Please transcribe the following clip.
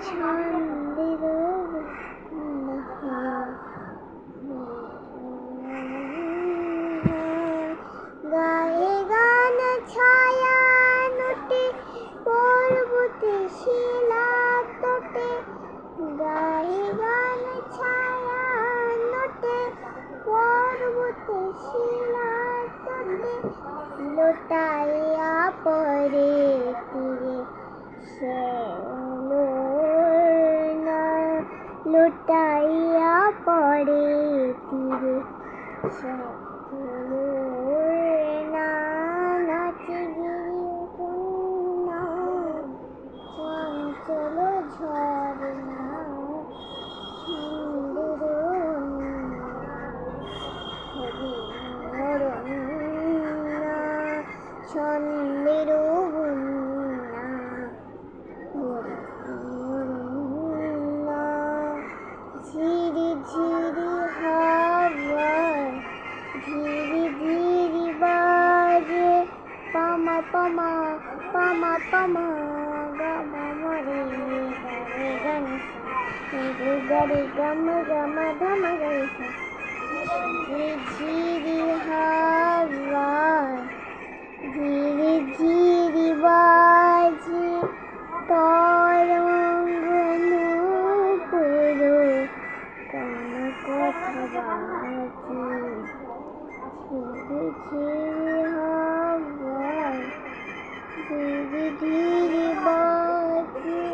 ছন্দের গায়ে গান ছায়া নোটে পর্বতে শিলা তোটে গায়ে গান ছায়া নোটে পর্বতে শিলা তোটে লোটাইয়া পড়ে তীরে সে লোটাইয়া পড়ে তীরে সে নাচে গিরিপূর্ণা চঞ্চল ঝরনা ছন্দের বন্যা ঝিরি ঝিরি হাওয়ায় ধীরে ধীরে বাজে পামা পামা পামা পামা গামা মরে গারে গানসা গারে গাম গাম ধাম গাইসা ঝিরি ঝিরি হাওয়ায় ধীরে ধীরে বাজে তরঙ্গ পুরো কোন কথা বাজে ঝিরি ঝিরি হাওয়ায় ধীরে ধীরে বাজে